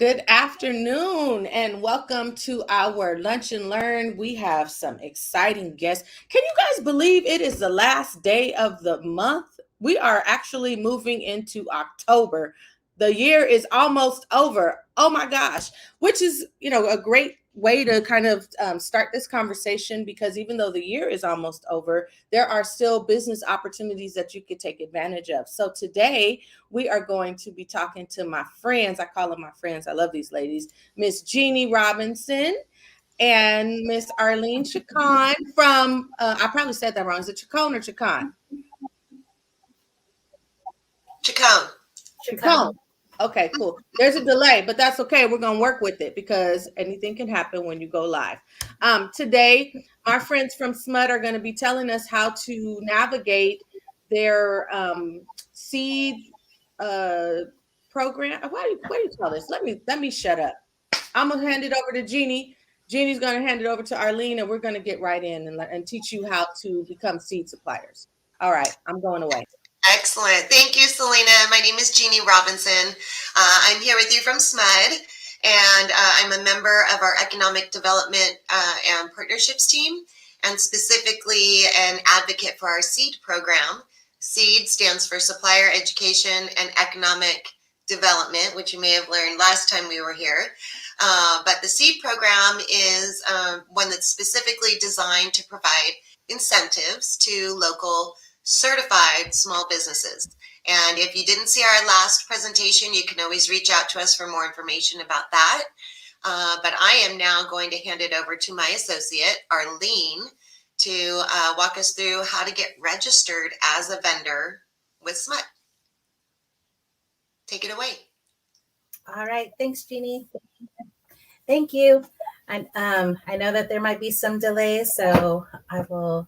Good afternoon and welcome to our Lunch and Learn. We have some exciting guests. Can you guys believe it is the last day of the month? We are actually moving into October. The year is almost over. Oh my gosh, which is, a great way to kind of start this conversation because even though the year is almost over, there are still business opportunities that you could take advantage of. So today, we are going to be talking to my friends. I call them my friends. I love these ladies. Miss Jeannie Robinson and Miss Arlene Chacon from, I probably said that wrong. Is it Chacon or Chacon? Chacon. Chacon. Okay, cool. There's a delay, but that's okay. We're going to work with it because anything can happen when you go live. Today, our friends from SMUD are going to be telling us how to navigate their seed program. What do you call this? Let me shut up. I'm gonna hand it over to Jeannie. Jeannie's gonna hand it over to Arlene, and we're gonna get right in and teach you how to become seed suppliers. All right, I'm going away. Excellent. Thank you, Selena. My name is Jeannie Robinson. I'm here with you from SMUD, and I'm a member of our Economic Development and Partnerships team, and specifically an advocate for our SEED program. SEED stands for Supplier Education and Economic Development, which you may have learned last time we were here. But the SEED program is one that's specifically designed to provide incentives to local certified small businesses. And if you didn't see our last presentation, you can always reach out to us for more information about that. But I am now going to hand it over to my associate, Arlene, to walk us through how to get registered as a vendor with SMUD. Take it away. All right. Thanks, Jeannie. Thank you. I know that there might be some delays, so I will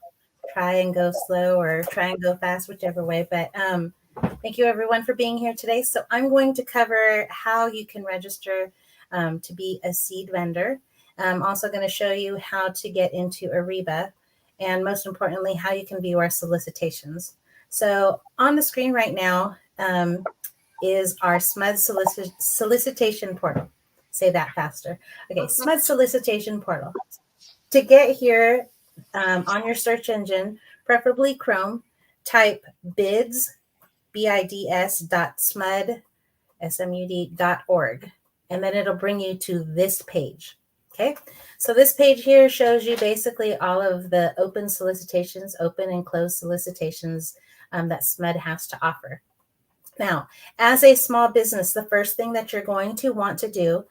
try and go slow or try and go fast, whichever way. But thank you, everyone, for being here today. So I'm going to cover how you can register to be a seed vendor. I'm also going to show you how to get into Ariba, and most importantly, how you can view our solicitations. So on the screen right now is our SMUD solicitation portal. Say that faster. Okay, SMUD solicitation portal. To get here on your search engine, preferably Chrome, type bids, bids.smud, SMUD.org, and then it'll bring you to this page. Okay, so this page here shows you basically all of the open solicitations, open and closed solicitations that SMUD has to offer. Now, as a small business, the first thing that you're going to want to do,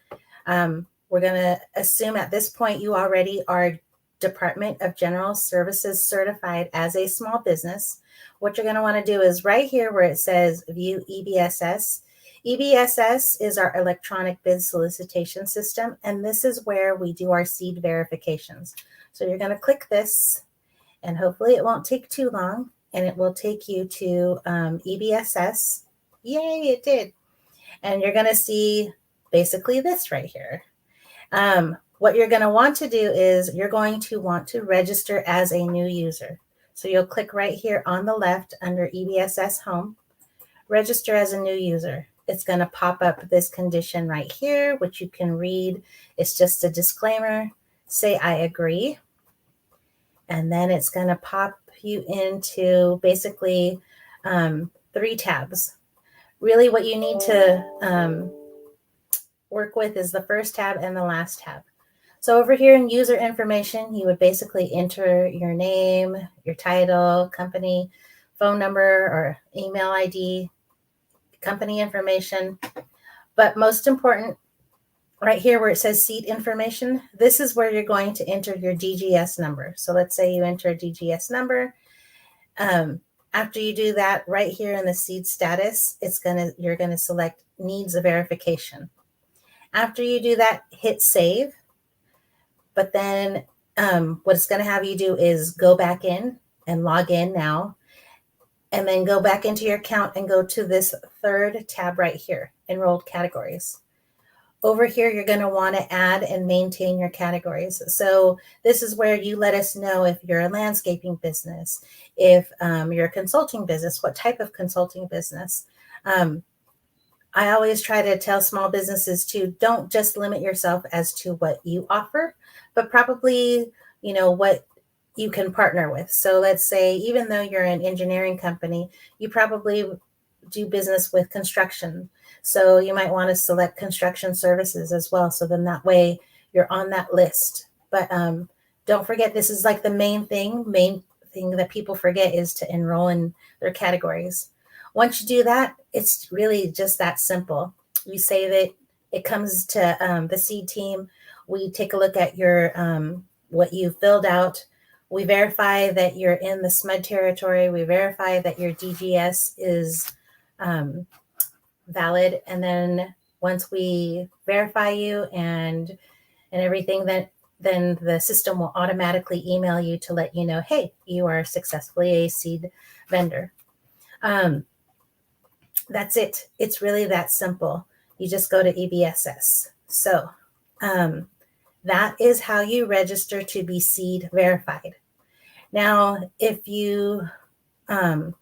we're going to assume at this point you already are Department of General Services certified as a small business. What you're going to want to do is right here where it says view EBSS. EBSS is our electronic bid solicitation system, and this is where we do our seed verifications. So you're going to click this, and hopefully it won't take too long, and it will take you to EBSS. Yay, it did. And you're going to see basically this right here. What you're going to want to do is you're going to want to register as a new user. So you'll click right here on the left under EBSS Home, register as a new user. It's going to pop up this condition right here, which you can read. It's just a disclaimer. Say, I agree. And then it's going to pop you into basically 3 tabs. Really what you need to work with is the first tab and the last tab. So over here in user information, you would basically enter your name, your title, company, phone number, or email ID, company information. But most important, right here where it says seat information, this is where you're going to enter your DGS number. So let's say you enter a DGS number. After you do that, right here in the seed status, you're gonna select needs a verification. After you do that, hit save. But then what it's going to have you do is go back in and log in now, and then go back into your account and go to this third tab right here, enrolled categories. Over here, you're going to want to add and maintain your categories. So this is where you let us know if you're a landscaping business, if you're a consulting business, what type of consulting business. I always try to tell small businesses to don't just limit yourself as to what you offer, but probably, what you can partner with. So let's say, even though you're an engineering company, you probably do business with construction. So you might want to select construction services as well. So then that way you're on that list. But don't forget, this is like the main thing that people forget is to enroll in their categories. Once you do that, it's really just that simple. You save it. It comes to the seed team. We take a look at your what you filled out. We verify that you're in the SMUD territory. We verify that your DGS is valid. And then once we verify you and everything, then the system will automatically email you to let you know, hey, you are successfully a seed vendor. That's it. It's really that simple. You just go to EBSS. So that is how you register to be seed verified. Now, if you, not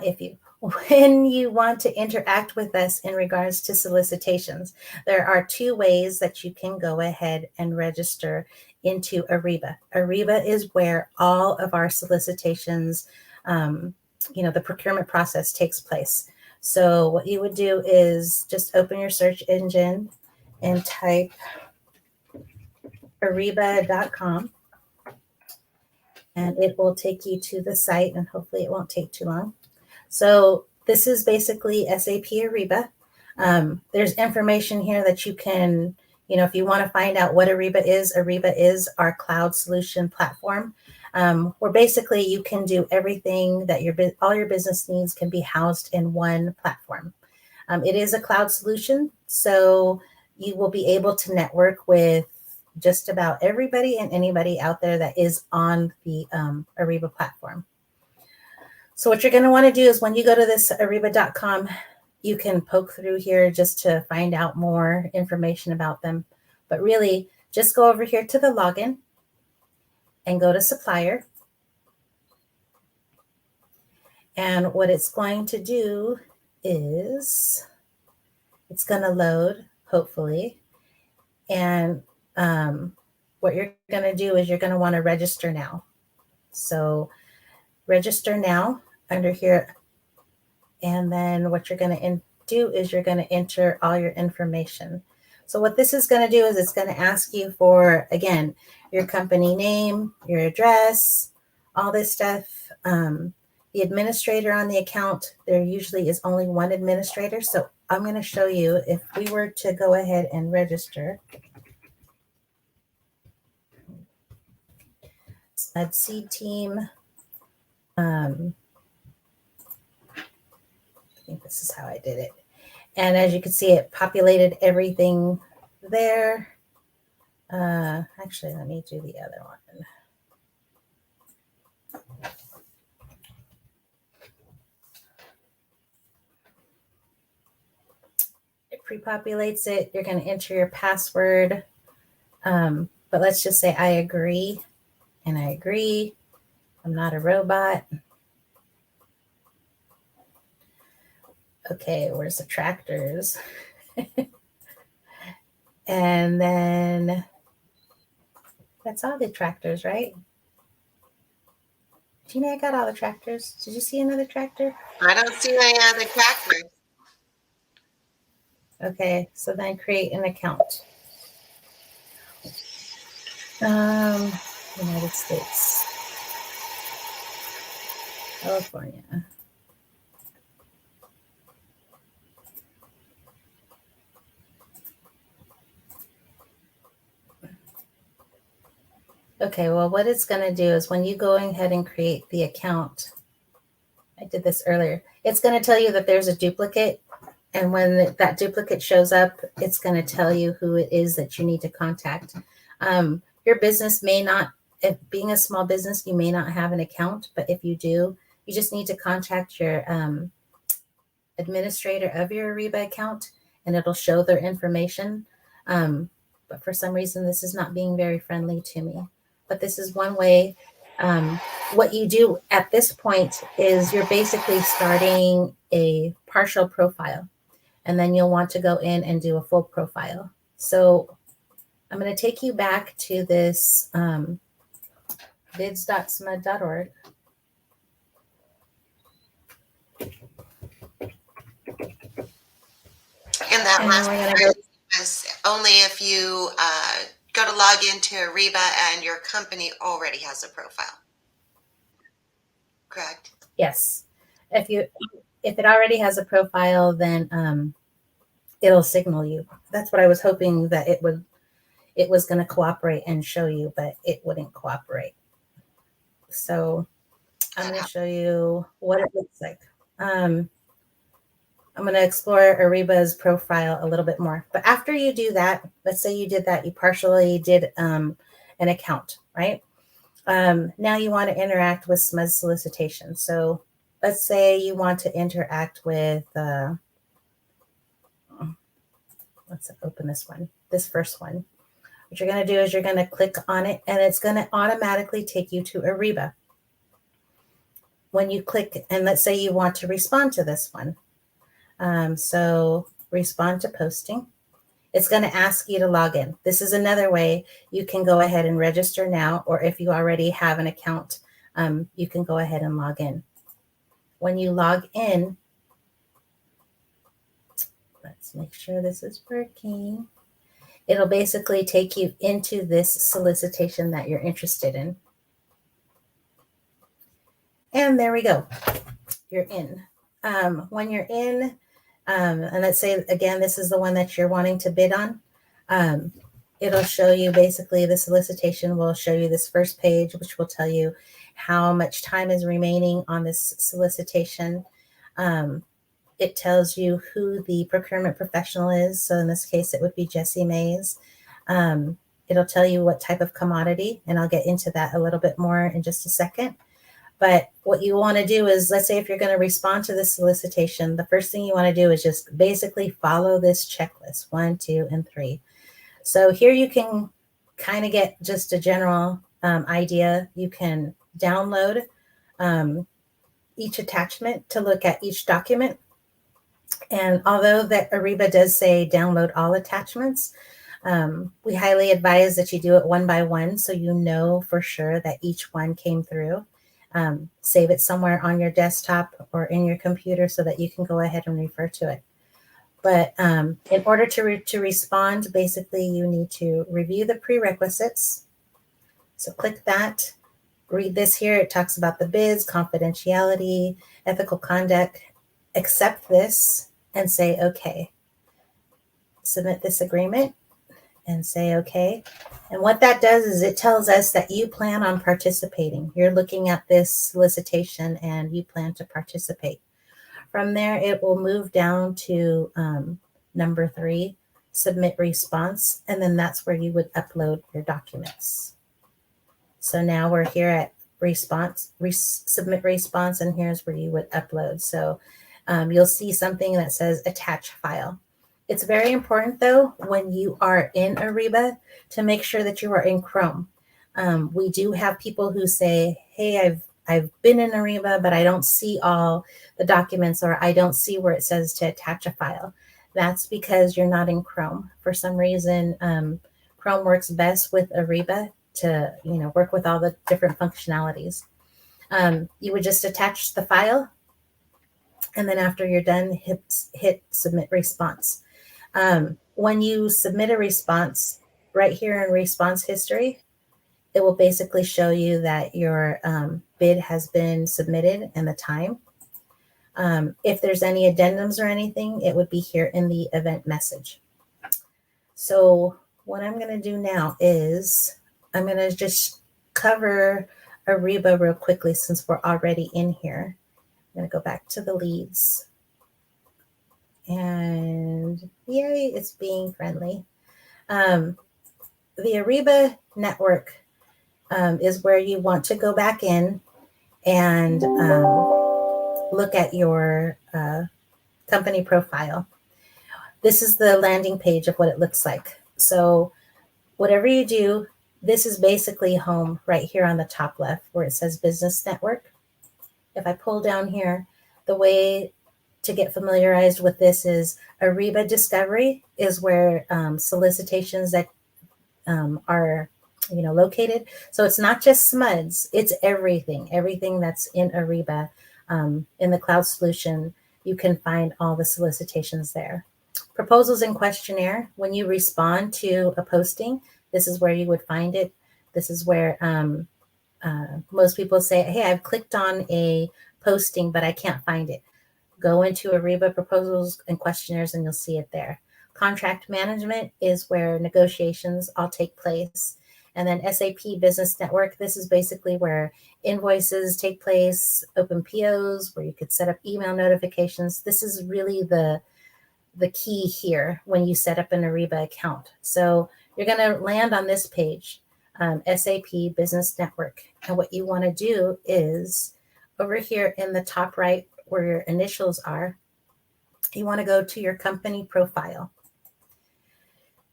if you, when you want to interact with us in regards to solicitations, there are two ways that you can go ahead and register into Ariba. Ariba is where all of our solicitations, the procurement process takes place. So what you would do is just open your search engine and type ariba.com. And it will take you to the site, and hopefully it won't take too long. So this is basically SAP Ariba. There's information here that you can, if you want to find out what Ariba is our cloud solution platform, where basically you can do everything that all your business needs can be housed in one platform. It is a cloud solution, so you will be able to network with just about everybody and anybody out there that is on the Ariba platform. So what you're going to want to do is when you go to this ariba.com, you can poke through here just to find out more information about them. But really, just go over here to the login and go to Supplier. And what it's going to do is it's going to load, hopefully. And what you're going to do is you're going to want to register now. So register now under here. And then what you're going to do is you're going to enter all your information. So what this is going to do is it's going to ask you for, again, your company name, your address, all this stuff. The administrator on the account, there usually is only one administrator. So I'm going to show you if we were to go ahead and register. SMUD seed team. I think this is how I did it. And as you can see, it populated everything there. Actually, let me do the other one. It pre-populates it. You're going to enter your password. But let's just say I agree. And I agree. I'm not a robot. Okay, where's the tractors? And then that's all the tractors, right? Gina, I got all the tractors. Did you see another tractor? I don't see any other tractors. Okay, so then create an account. United States. California. Okay, well, what it's going to do is when you go ahead and create the account, I did this earlier, it's going to tell you that there's a duplicate. And when that duplicate shows up, it's going to tell you who it is that you need to contact. Your business may not, if being a small business, you may not have an account, but if you do, you just need to contact your administrator of your Ariba account, and it'll show their information. But for some reason, this is not being very friendly to me. But this is one way. What you do at this point is you're basically starting a partial profile. And then you'll want to go in and do a full profile. So I'm going to take you back to this bids.smud.org. And that And last we're part going to go. is only if you go to log into Ariba and your company already has a profile. Correct? Yes. If it already has a profile, then it'll signal you. That's what I was hoping that it was going to cooperate and show you, but it wouldn't cooperate. So I'm going to show you what it looks like. I'm going to explore Ariba's profile a little bit more. But after you do that, let's say you did that, you partially did an account, right? Now you want to interact with SMUD solicitation. So let's say you want to interact with, let's open this first one. What you're going to do is you're going to click on it, and it's going to automatically take you to Ariba. When you click, and let's say you want to respond to this one. So respond to posting. It's going to ask you to log in. This is another way you can go ahead and register now, or if you already have an account, you can go ahead and log in. When you log in, let's make sure this is working. It'll basically take you into this solicitation that you're interested in. And there we go. You're in. When you're in, and let's say, again, this is the one that you're wanting to bid on, it'll show you basically the solicitation will show you this first page, which will tell you how much time is remaining on this solicitation. It tells you who the procurement professional is. So in this case, it would be Jessie Mays. It'll tell you what type of commodity, and I'll get into that a little bit more in just a second. But what you want to do is, let's say if you're going to respond to this solicitation, the first thing you want to do is just basically follow this checklist, 1, 2, and 3. So here you can kind of get just a general idea. You can download each attachment to look at each document. And although that Ariba does say download all attachments, we highly advise that you do it one by one so you know for sure that each one came through. Save it somewhere on your desktop or in your computer so that you can go ahead and refer to it. But in order to respond, basically you need to review the prerequisites. So click that, read this here. It talks about the bids, confidentiality, ethical conduct. Accept this and say, okay. Submit this agreement and say, okay. And what that does is it tells us that you plan on participating. You're looking at this solicitation and you plan to participate. From there, it will move down to number 3, submit response. And then that's where you would upload your documents. So now we're here at response, submit response, and here's where you would upload. So you'll see something that says attach file. It's very important, though, when you are in Ariba to make sure that you are in Chrome. We do have people who say, hey, I've been in Ariba, but I don't see all the documents, or I don't see where it says to attach a file. That's because you're not in Chrome. For some reason, Chrome works best with Ariba to work with all the different functionalities. You would just attach the file, and then after you're done, hit submit response. When you submit a response, right here in response history, it will basically show you that your bid has been submitted and the time. If there's any addendums or anything, it would be here in the event message. So what I'm going to do now is I'm going to just cover Ariba real quickly since we're already in here. I'm going to go back to the leads. And yay, it's being friendly. The Ariba network is where you want to go back in and look at your company profile. This is the landing page of what it looks like. So whatever you do, this is basically home right here on the top left where it says business network. If I pull down here, the way to get familiarized with this is Ariba Discovery is where solicitations that are located. So it's not just SMUDs, it's everything that's in Ariba. In the cloud solution, you can find all the solicitations there. Proposals and questionnaire, when you respond to a posting, this is where you would find it. This is where most people say, hey, I've clicked on a posting, but I can't find it. Go into Ariba proposals and questionnaires and you'll see it there. Contract management is where negotiations all take place. And then SAP Business Network, this is basically where invoices take place, open POs, where you could set up email notifications. This is really the key here when you set up an Ariba account. So you're going to land on this page, SAP Business Network. And what you want to do is over here in the top right where your initials are, you want to go to your company profile.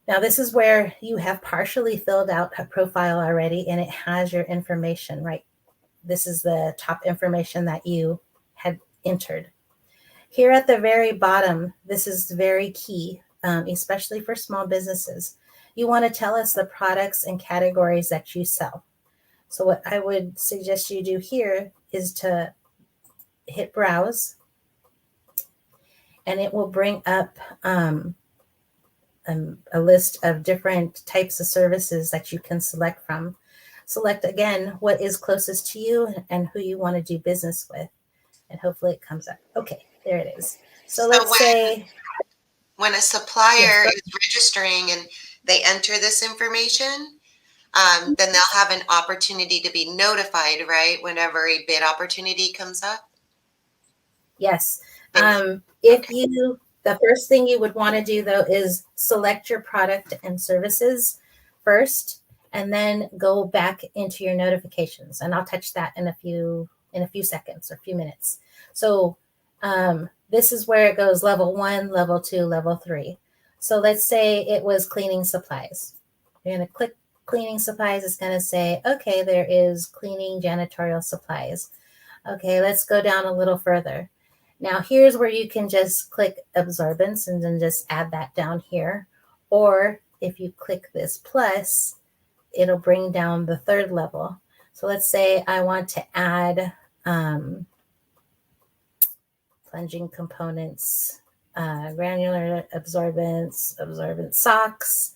Now, this is where you have partially filled out a profile already and it has your information, right? This is the top information that you had entered. Here at the very bottom, this is very key, especially for small businesses. You want to tell us the products and categories that you sell. So what I would suggest you do here is to hit browse, and it will bring up a list of different types of services that you can select from. Select again what is closest to you and who you want to do business with, and hopefully it comes up. Okay, there it is. So let's say when a supplier is registering and they enter this information, then they'll have an opportunity to be notified, right? Whenever a bid opportunity comes up. Yes. The first thing you would want to do though is select your product and services first, and then go back into your notifications. And I'll touch that in a few seconds or a few minutes. So this is where it goes level 1, level 2, level 3. So let's say it was cleaning supplies. You're going to click cleaning supplies. It's going to say, okay, there is cleaning janitorial supplies. Okay, let's go down a little further. Now here's where you can just click absorbance and then just add that down here. Or if you click this plus, it'll bring down the third level. So let's say I want to add plunging components, granular absorbent socks.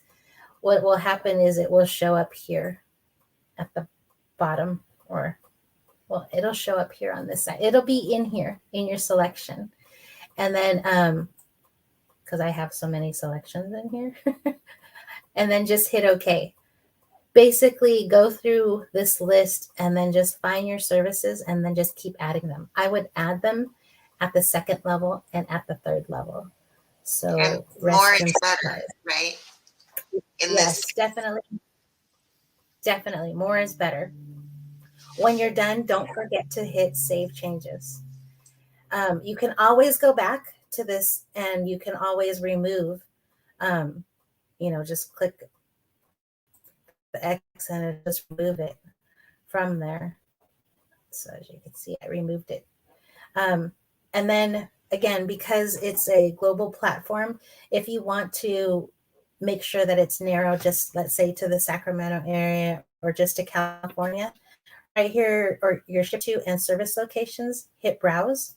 What will happen is it will show up here at the bottom, or well, it'll show up here on this side. It'll be in here in your selection. And then, because I have so many selections in here, and then just hit OK. Basically go through this list and then just find your services and then just keep adding them. I would add them at the second level and at the third level. So and more is better, right? Yes, definitely. Definitely. More is better. When you're done, don't forget to hit save changes. You can always go back to this and you can always remove, just click the X and just remove it from there. So as you can see, I removed it. And then again, because it's a global platform, if you want to make sure that it's narrow, just let's say to the Sacramento area or just to California, right here, or your ship to and service locations, hit browse.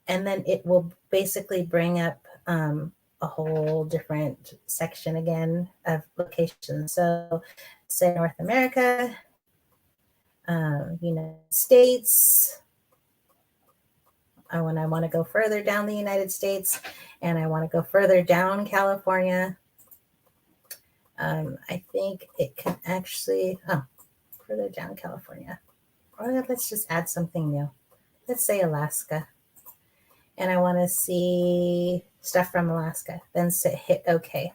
And then it will basically bring up a whole different section again of locations. So say North America, United States. When I want to go further down the United States and I want to go further down California, I think it can actually, further down California. Or let's just add something new. Let's say Alaska. And I want to see stuff from Alaska. Then hit OK.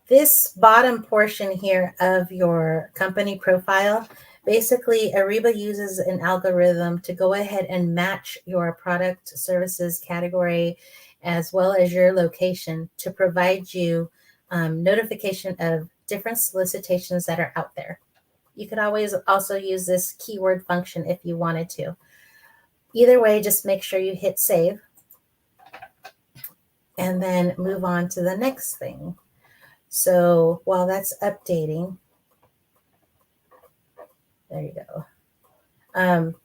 This bottom portion here of your company profile, basically Ariba uses an algorithm to go ahead and match your product, services category, as well as your location to provide you notification of different solicitations that are out there. You could always also use this keyword function if you wanted to. Either way, just make sure you hit save and then move on to the next thing. So while that's updating, there you go.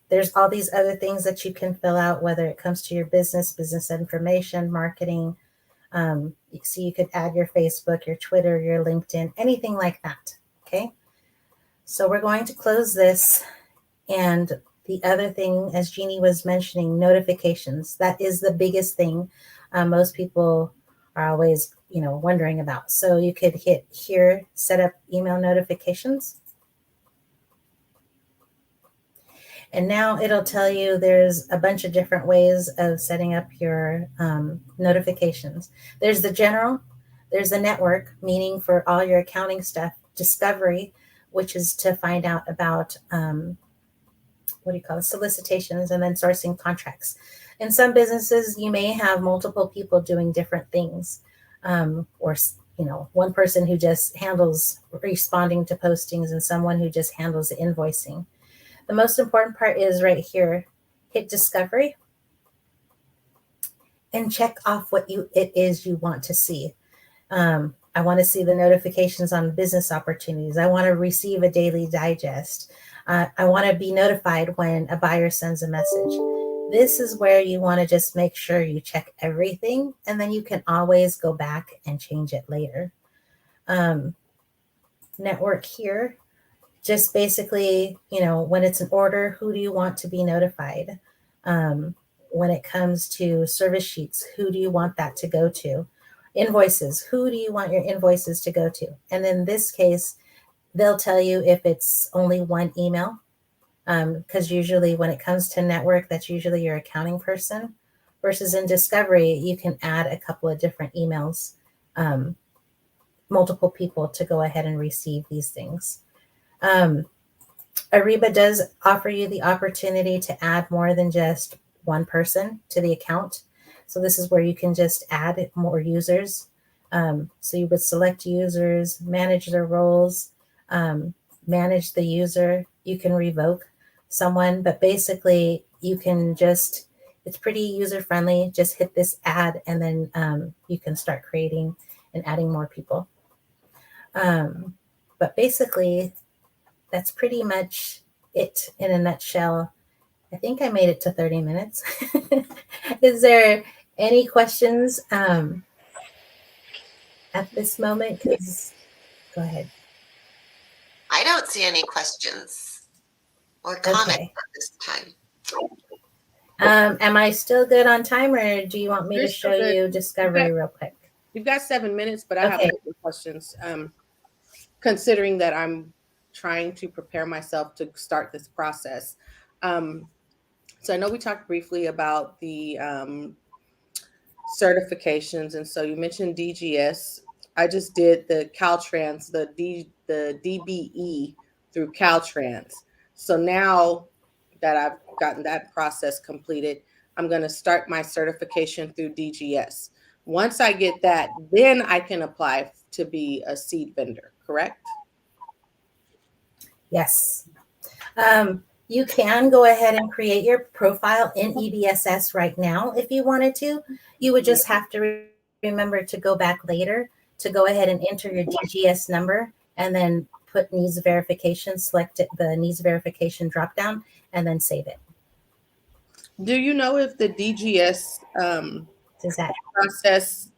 There's all these other things that you can fill out, whether it comes to your business information, marketing. So you could add your Facebook, your Twitter, your LinkedIn, anything like that. Okay. So we're going to close this. And the other thing, as Jeannie was mentioning, notifications. That is the biggest thing most people are always, wondering about. So you could hit here, set up email notifications. And now it'll tell you there's a bunch of different ways of setting up your notifications. There's the general, there's the network, meaning for all your accounting stuff, discovery, which is to find out about solicitations, and then sourcing contracts. In some businesses, you may have multiple people doing different things, or one person who just handles responding to postings and someone who just handles the invoicing. The most important part is right here. Hit discovery and check off what it is you want to see. I want to see the notifications on business opportunities. I want to receive a daily digest. I want to be notified when a buyer sends a message. This is where you want to just make sure you check everything, and then you can always go back and change it later. Network here, just basically, when it's an order, who do you want to be notified? When it comes to service sheets, who do you want that to go to? Invoices, who do you want your invoices to go to? And in this case, they'll tell you if it's only one email, because usually when it comes to network, that's usually your accounting person, versus in discovery, you can add a couple of different emails, multiple people to go ahead and receive these things. Ariba does offer you the opportunity to add more than just one person to the account. So this is where you can just add more users. So you would select users, manage their roles, manage the user. You can revoke someone, but basically you can it's pretty user friendly. Just hit this add, and then you can start creating and adding more people. But basically, that's pretty much it in a nutshell. I think I made it to 30 minutes. Is there any questions at this moment? Go ahead. I don't see any questions or comments at this time. Am I still good on time, or do you want me You're to still show good. you discovery real quick? You've got 7 minutes, but I have a couple of questions. Considering that I'm trying to prepare myself to start this process. So I know we talked briefly about the certifications, and so you mentioned DGS. I just did the Caltrans, the DBE through Caltrans. So now that I've gotten that process completed, I'm going to start my certification through DGS. Once I get that, then I can apply to be a seed vendor, correct? Yes. You can go ahead and create your profile in EBSS right now if you wanted to. You would just have to remember to go back later to go ahead and enter your DGS number, and then put needs verification, select the needs verification dropdown, and then save it. Do you know if the DGS process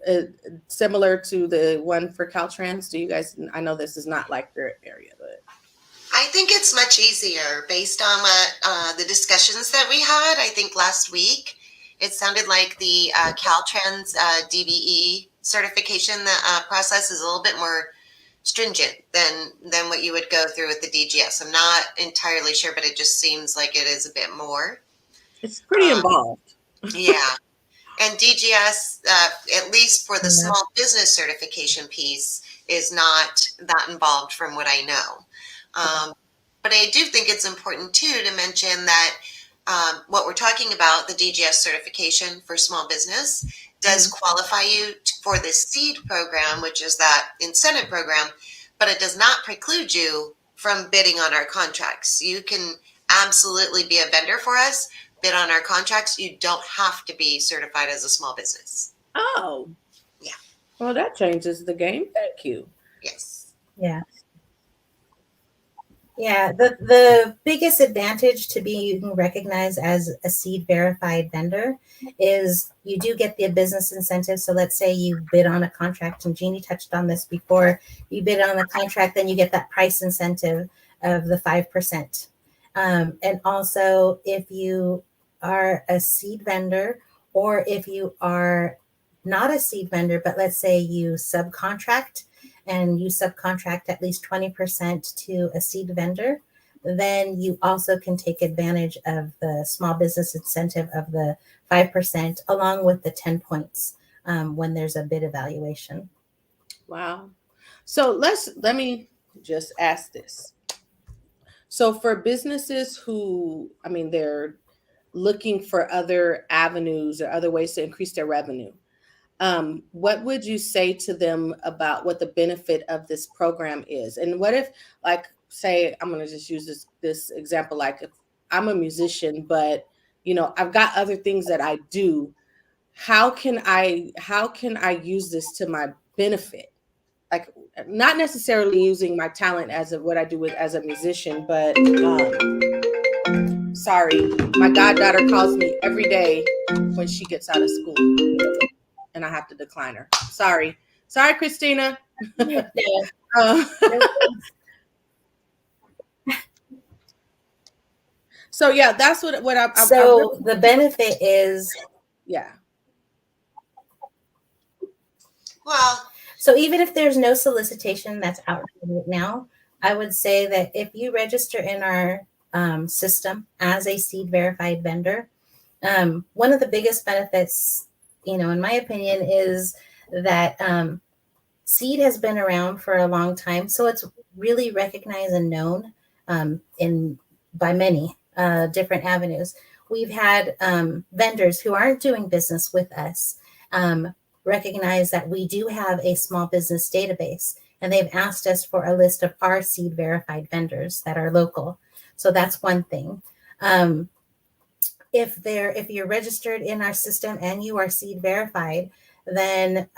is similar to the one for Caltrans? Do you guys, I know this is not like your area, but. I think it's much easier based on what the discussions that we had, I think last week. It sounded like the Caltrans DBE certification process is a little bit more stringent than what you would go through with the DGS. I'm not entirely sure, but it just seems like it is a bit more. It's pretty involved. Yeah. And DGS, at least for the small business certification piece, is not that involved from what I know. But I do think it's important, too, to mention that what we're talking about, the DGS certification for small business, does qualify you for the SEED program, which is that incentive program, but it does not preclude you from bidding on our contracts. You can absolutely be a vendor for us bid on our contracts, you don't have to be certified as a small business. Oh. Yeah. Well, that changes the game. Thank you. Yes. Yeah. Yeah, the biggest advantage to being recognized as a seed verified vendor is you do get the business incentive. So let's say you bid on a contract, and Jeannie touched on this before. You bid on the contract, then you get that price incentive of the 5%. And also, if you are a seed vendor, or if you are not a seed vendor, but let's say you subcontract and you subcontract at least 20% to a seed vendor, then you also can take advantage of the small business incentive of the 5% along with the 10 points when there's a bid evaluation. Wow. So let me just ask this. So for businesses who, I mean, they're looking for other avenues or other ways to increase their revenue, what would you say to them about what the benefit of this program is? And what if, like, say, I'm going to just use this example, like if I'm a musician, but I've got other things that I do. How can I use this to my benefit? Like, not necessarily using my talent as what I do with as a musician, but sorry, my goddaughter calls me every day when she gets out of school, and I have to decline her. Sorry, Christina. Yeah. Uh, so yeah, that's what I So really, the benefit is, yeah. Well, so even if there's no solicitation that's out right now, I would say that if you register in our system as a seed verified vendor, one of the biggest benefits, in my opinion, is that seed has been around for a long time, so it's really recognized and known in by many different avenues. We've had vendors who aren't doing business with us recognize that we do have a small business database, and they've asked us for a list of our seed verified vendors that are local. So that's one thing. If you're registered in our system and you are seed verified, then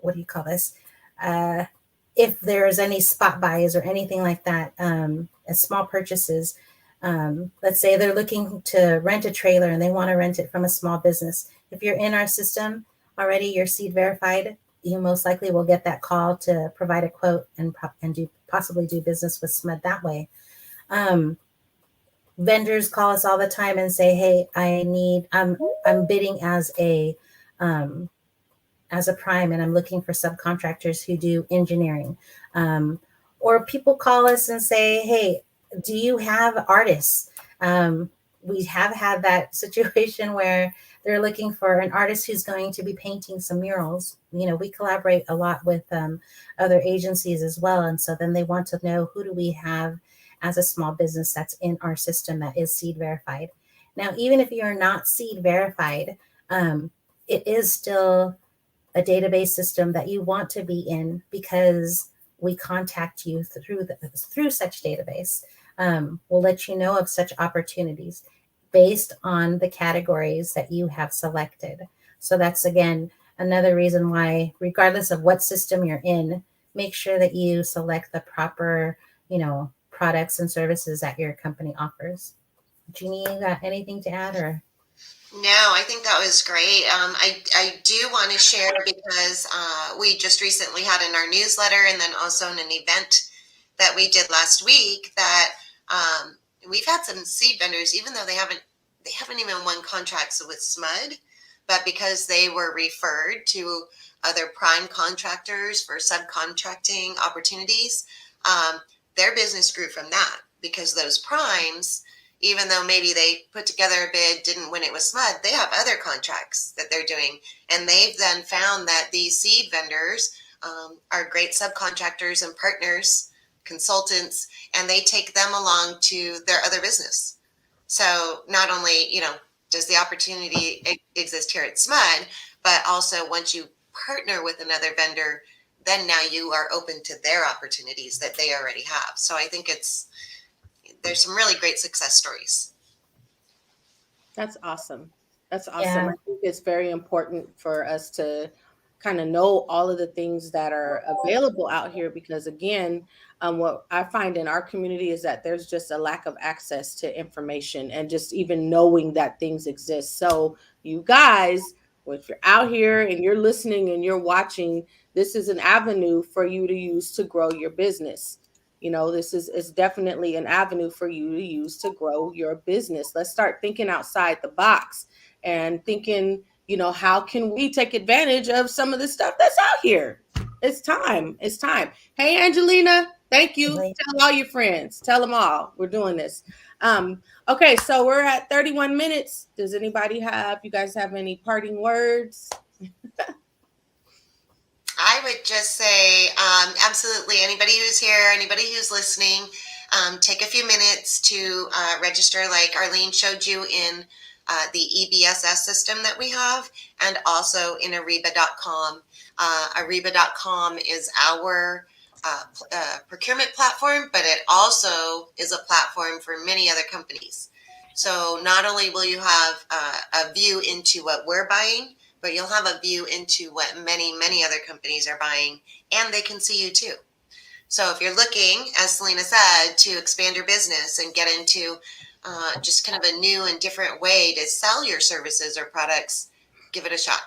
what do you call this? If there's any spot buys or anything like that, as small purchases, let's say they're looking to rent a trailer and they want to rent it from a small business. If you're in our system already, you're seed verified, you most likely will get that call to provide a quote and possibly do business with SMUD that way. Vendors call us all the time and say, "Hey, I'm bidding as a prime, and I'm looking for subcontractors who do engineering." Or people call us and say, "Hey, do you have artists?" We have had that situation where they're looking for an artist who's going to be painting some murals. We collaborate a lot with other agencies as well. And so then they want to know, who do we have as a small business that's in our system that is seed verified? Now, even if you're not seed verified, it is still a database system that you want to be in, because we contact you through such database. We'll let you know of such opportunities based on the categories that you have selected. So that's, again, another reason why, regardless of what system you're in, make sure that you select the proper, products and services that your company offers. Jeannie, you got anything to add? Or no, I think that was great. I do want to share, because we just recently had in our newsletter, and then also in an event that we did last week, that we've had some seed vendors, even though they haven't even won contracts with SMUD, but because they were referred to other prime contractors for subcontracting opportunities, their business grew from that, because those primes, even though maybe they put together a bid, didn't win it with SMUD, they have other contracts that they're doing. And they've then found that these seed vendors are great subcontractors and partners, consultants, and they take them along to their other business. So not only, does the opportunity exist here at SMUD, but also once you partner with another vendor, then now you are open to their opportunities that they already have. So I think there's some really great success stories. That's awesome. That's awesome. Yeah. I think it's very important for us to kind of know all of the things that are available out here because, again, what I find in our community is that there's just a lack of access to information and just even knowing that things exist. So, you guys, if you're out here and you're listening and you're watching, this is an avenue for you to use to grow your business. This is definitely an avenue for you to use to grow your business. Let's start thinking outside the box and thinking, how can we take advantage of some of the stuff that's out here? It's time. It's time. Hey, Angelina, thank you. Like, Tell all your friends. Tell them all. We're doing this. Okay, so we're at 31 minutes. Does you guys have any parting words? I would just say, absolutely, anybody who's here, anybody who's listening, take a few minutes to register, like Arlene showed you in the EBSS system that we have, and also in Ariba.com. Ariba.com is our procurement platform, but it also is a platform for many other companies. So not only will you have a view into what we're buying, but you'll have a view into what many, many other companies are buying, and they can see you too. So if you're looking, as Selena said, to expand your business and get into just kind of a new and different way to sell your services or products, give it a shot.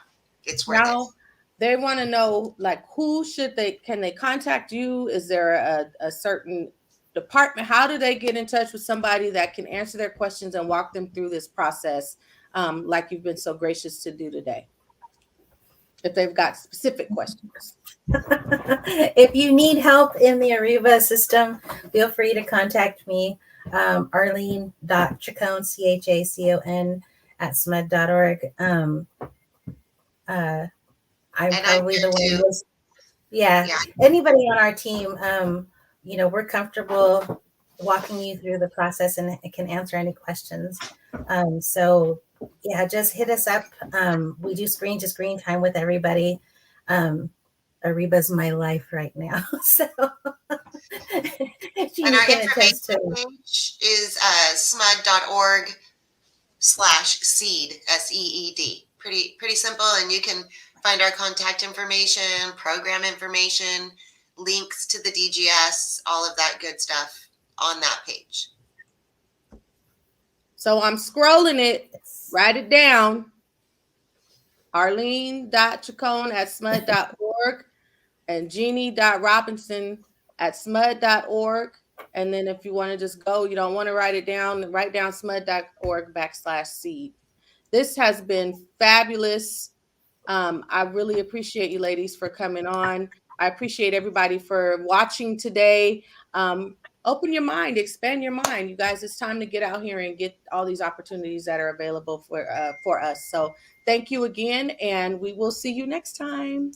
It's worth it. Now, they want to know, like, can they contact you? Is there a certain department? How do they get in touch with somebody that can answer their questions and walk them through this process, like you've been so gracious to do today? If they've got specific questions. if you need help in the Ariba system, feel free to contact me, Arlene.Chacon, CHACON, at SMUD.org. I'm probably the one who's, yeah. Anybody on our team, we're comfortable walking you through the process and can answer any questions. So yeah, just hit us up. We do screen to screen time with everybody. Ariba's my life right now. So and our information page is smud.org/seed, SEED. Pretty simple, and you can find our contact information, program information, links to the DGS, all of that good stuff on that page. So I'm scrolling it. Write it down. Arlene.Chacon at smud.org and Jeannie.Robinson at smud.org. And then if you want to just go, you don't want to write it down, write down smud.org/seed. This has been fabulous. I really appreciate you ladies for coming on. I appreciate everybody for watching today. Open your mind, expand your mind. You guys, it's time to get out here and get all these opportunities that are available for us. So thank you again, and we will see you next time.